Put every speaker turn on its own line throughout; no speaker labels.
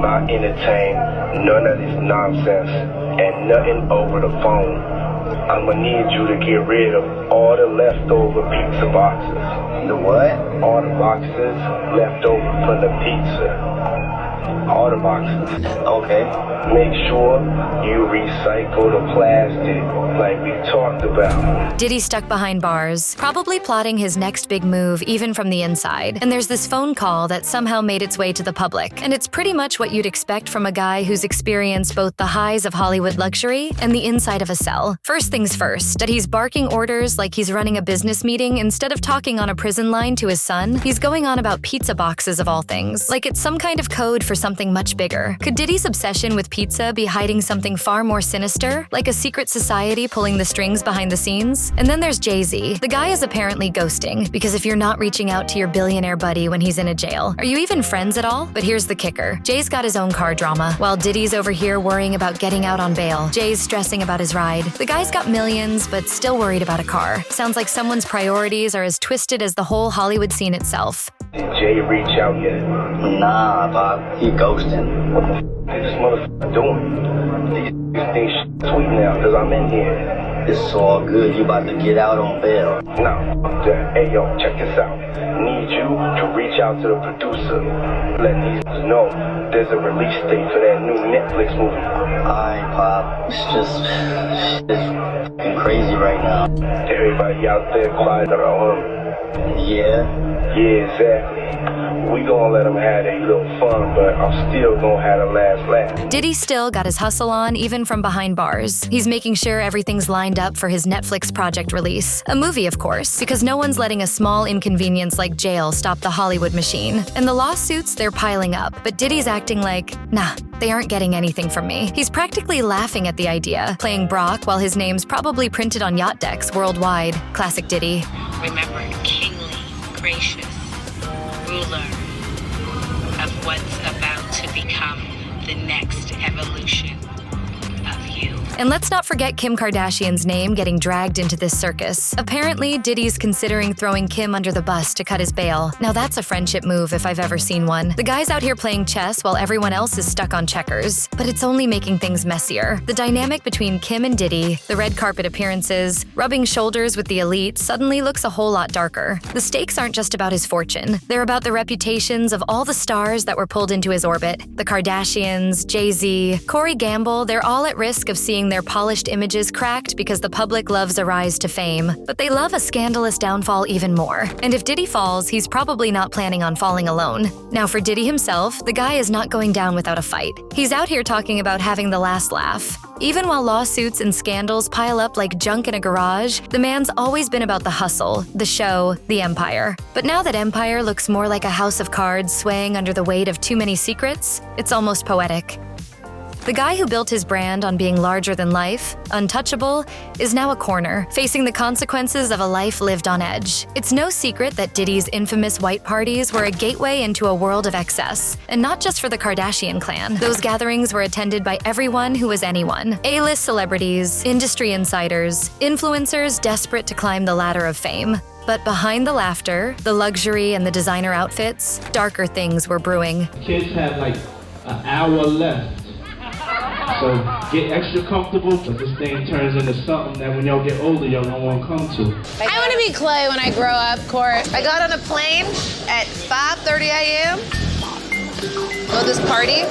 not entertain none of this nonsense and nothing over the phone. I'm gonna need you to get rid of all the leftover pizza boxes.
The what?
All the boxes left over from the pizza. All the boxes.
Okay.
Make sure you recycle the plastic like we talked about.
Diddy stuck behind bars, probably plotting his next big move even from the inside. And there's this phone call that somehow made its way to the public. And it's pretty much what you'd expect from a guy who's experienced both the highs of Hollywood luxury and the inside of a cell. First things first, that he's barking orders like he's running a business meeting instead of talking on a prison line to his son. He's going on about pizza boxes of all things, like it's some kind of code for something much bigger. Could Diddy's obsession with pizza be hiding something far more sinister, like a secret society pulling the strings behind the scenes? And then there's Jay-Z. The guy is apparently ghosting, because if you're not reaching out to your billionaire buddy when he's in a jail, are you even friends at all? But here's the kicker. Jay's got his own car drama, while Diddy's over here worrying about getting out on bail. Jay's stressing about his ride. The guy's got millions, but still worried about a car. Sounds like someone's priorities are as twisted as the whole Hollywood scene itself.
Did Jay reach out yet?
Nah, Bob. He ghosting.
What the f is this motherfucker doing? These things sweet now, cause I'm in here.
It's all good. You about to get out on bail.
No, hey yo, check this out. Need you to reach out to the producer. Let these know there's a release date for that new Netflix movie.
Alright, Pop. It's fucking crazy right now.
Everybody out there quiet around.
Yeah?
Yeah, exactly. We gonna let them have their little fun, but I'm still gonna have the last laugh.
Diddy still got his hustle on, even from behind bars. He's making sure everything's lined up for his Netflix project release. A movie, of course, because no one's letting a small inconvenience like jail stop the Hollywood machine. And the lawsuits, they're piling up, but Diddy's acting like, nah, they aren't getting anything from me. He's practically laughing at the idea, playing Brock while his name's probably printed on yacht decks worldwide. Classic Diddy.
Remember, kingly, gracious, ruler of what's about to become the next evolution of you.
And let's not forget Kim Kardashian's name getting dragged into this circus. Apparently, Diddy's considering throwing Kim under the bus to cut his bail. Now that's a friendship move if I've ever seen one. The guy's out here playing chess while everyone else is stuck on checkers. But it's only making things messier. The dynamic between Kim and Diddy, the red carpet appearances, rubbing shoulders with the elite suddenly looks a whole lot darker. The stakes aren't just about his fortune. They're about the reputations of all the stars that were pulled into his orbit. The Kardashians, Jay-Z, Corey Gamble, they're all at risk of seeing their polished images cracked because the public loves a rise to fame, but they love a scandalous downfall even more. And if Diddy falls, he's probably not planning on falling alone. Now for Diddy himself, the guy is not going down without a fight. He's out here talking about having the last laugh. Even while lawsuits and scandals pile up like junk in a garage, the man's always been about the hustle, the show, the empire. But now that empire looks more like a house of cards swaying under the weight of too many secrets, it's almost poetic. The guy who built his brand on being larger than life, untouchable, is now a corner, facing the consequences of a life lived on edge. It's no secret that Diddy's infamous white parties were a gateway into a world of excess, and not just for the Kardashian clan. Those gatherings were attended by everyone who was anyone. A-list celebrities, industry insiders, influencers desperate to climb the ladder of fame. But behind the laughter, the luxury, and the designer outfits, darker things were brewing.
Kids have like an hour left. So get extra comfortable, but this thing turns into something that when y'all get older, y'all don't want to come to.
I want to be Clay when I grow up, Court. I got on a plane at 5:30 a.m. Go this party.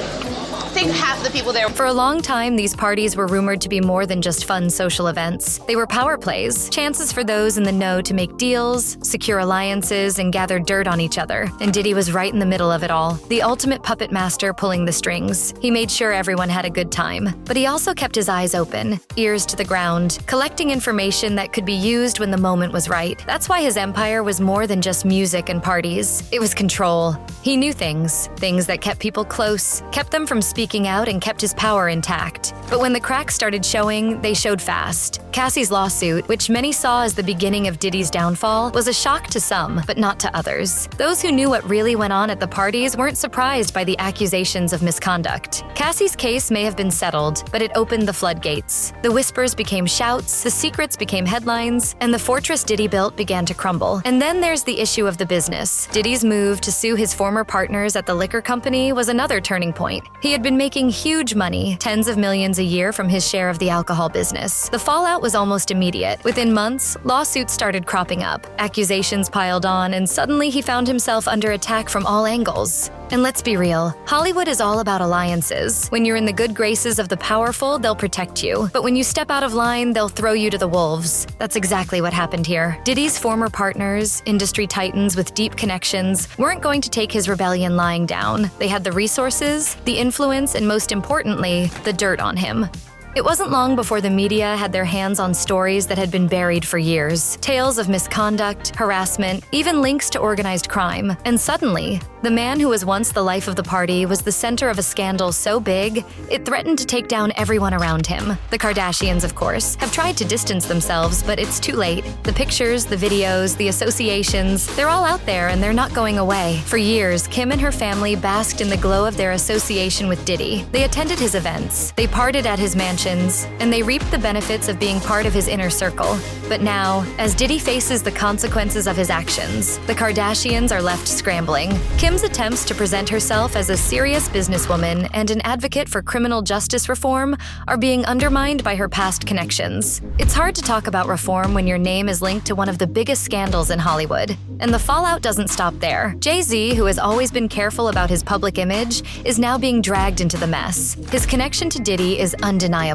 I think half the people there.
For a long time, these parties were rumored to be more than just fun social events. They were power plays, chances for those in the know to make deals, secure alliances, and gather dirt on each other. And Diddy was right in the middle of it all, the ultimate puppet master pulling the strings. He made sure everyone had a good time. But he also kept his eyes open, ears to the ground, collecting information that could be used when the moment was right. That's why his empire was more than just music and parties. It was control. He knew things that kept people close, kept them from speaking out, and kept his power intact. But when the cracks started showing, they showed fast. Cassie's lawsuit, which many saw as the beginning of Diddy's downfall, was a shock to some, but not to others. Those who knew what really went on at the parties weren't surprised by the accusations of misconduct. Cassie's case may have been settled, but it opened the floodgates. The whispers became shouts, the secrets became headlines, and the fortress Diddy built began to crumble. And then there's the issue of the business. Diddy's move to sue his former partners at the liquor company was another turning point. He had been making huge money, tens of millions a year from his share of the alcohol business. The fallout was almost immediate. Within months, lawsuits started cropping up. Accusations piled on, and suddenly he found himself under attack from all angles. And let's be real, Hollywood is all about alliances. When you're in the good graces of the powerful, they'll protect you. But when you step out of line, they'll throw you to the wolves. That's exactly what happened here. Diddy's former partners, industry titans with deep connections, weren't going to take his rebellion lying down. They had the resources, the influence, and most importantly, the dirt on him. It wasn't long before the media had their hands on stories that had been buried for years. Tales of misconduct, harassment, even links to organized crime. And suddenly, the man who was once the life of the party was the center of a scandal so big, it threatened to take down everyone around him. The Kardashians, of course, have tried to distance themselves, but it's too late. The pictures, the videos, the associations, they're all out there and they're not going away. For years, Kim and her family basked in the glow of their association with Diddy. They attended his events, they partied at his mansion, and they reaped the benefits of being part of his inner circle. But now, as Diddy faces the consequences of his actions, the Kardashians are left scrambling. Kim's attempts to present herself as a serious businesswoman and an advocate for criminal justice reform are being undermined by her past connections. It's hard to talk about reform when your name is linked to one of the biggest scandals in Hollywood. And the fallout doesn't stop there. Jay-Z, who has always been careful about his public image, is now being dragged into the mess. His connection to Diddy is undeniable.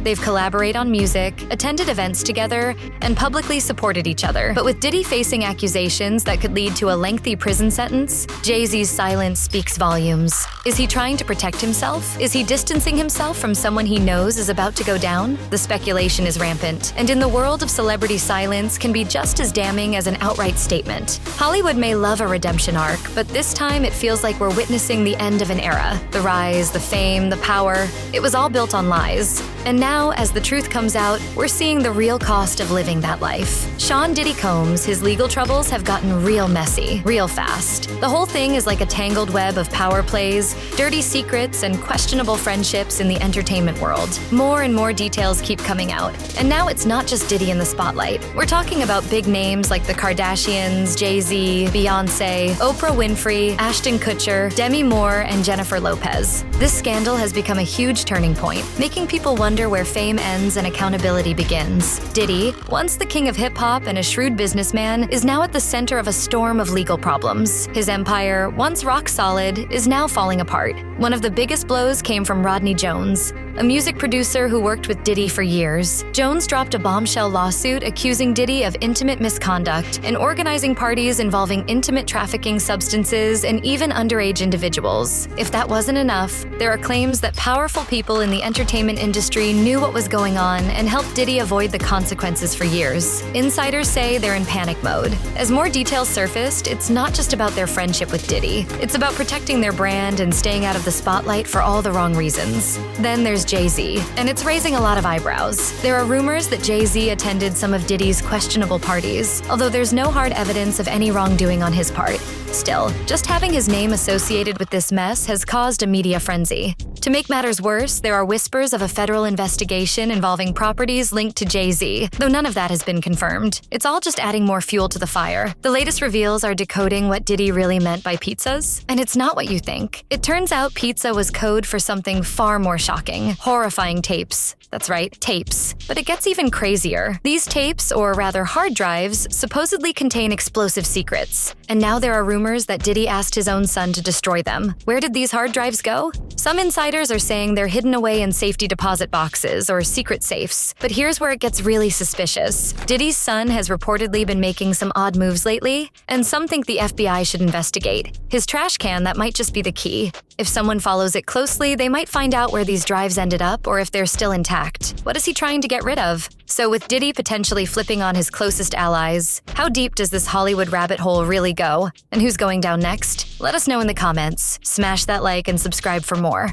They've collaborated on music, attended events together, and publicly supported each other. But with Diddy facing accusations that could lead to a lengthy prison sentence, Jay-Z's silence speaks volumes. Is he trying to protect himself? Is he distancing himself from someone he knows is about to go down? The speculation is rampant, and in the world of celebrity, silence can be just as damning as an outright statement. Hollywood may love a redemption arc, but this time it feels like we're witnessing the end of an era. The rise, the fame, the power, it was all built on lies. And now, as the truth comes out, we're seeing the real cost of living that life. Sean Diddy Combs, his legal troubles have gotten real messy, real fast. The whole thing is like a tangled web of power plays, dirty secrets, and questionable friendships in the entertainment world. More and more details keep coming out. And now it's not just Diddy in the spotlight. We're talking about big names like the Kardashians, Jay-Z, Beyoncé, Oprah Winfrey, Ashton Kutcher, Demi Moore, and Jennifer Lopez. This scandal has become a huge turning point, making people wonder where fame ends and accountability begins. Diddy, once the king of hip-hop and a shrewd businessman, is now at the center of a storm of legal problems. His empire, once rock solid, is now falling apart. One of the biggest blows came from Rodney Jones, a music producer who worked with Diddy for years. Jones dropped a bombshell lawsuit accusing Diddy of intimate misconduct and organizing parties involving intimate trafficking substances and even underage individuals. If that wasn't enough, there are claims that powerful people in the entertainment industry knew what was going on and helped Diddy avoid the consequences for years. Insiders say they're in panic mode. As more details surfaced, it's not just about their friendship with Diddy. It's about protecting their brand and staying out of the spotlight for all the wrong reasons. Then there's Jay-Z, and it's raising a lot of eyebrows. There are rumors that Jay-Z attended some of Diddy's questionable parties, although there's no hard evidence of any wrongdoing on his part. Still, just having his name associated with this mess has caused a media frenzy. To make matters worse, there are whispers of a federal investigation involving properties linked to Jay-Z, though none of that has been confirmed. It's all just adding more fuel to the fire. The latest reveals are decoding what Diddy really meant by pizzas, and it's not what you think. It turns out pizza was code for something far more shocking, horrifying tapes. That's right, tapes. But it gets even crazier. These tapes, or rather hard drives, supposedly contain explosive secrets. And now there are rumors that Diddy asked his own son to destroy them. Where did these hard drives go? Some insiders are saying they're hidden away in safety deposit boxes or secret safes. But here's where it gets really suspicious. Diddy's son has reportedly been making some odd moves lately, and some think the FBI should investigate. His trash can, that might just be the key. If someone follows it closely, they might find out where these drives ended up or if they're still intact. What is he trying to get rid of? So with Diddy potentially flipping on his closest allies, how deep does this Hollywood rabbit hole really go? And who's going down next? Let us know in the comments. Smash that like and subscribe for more.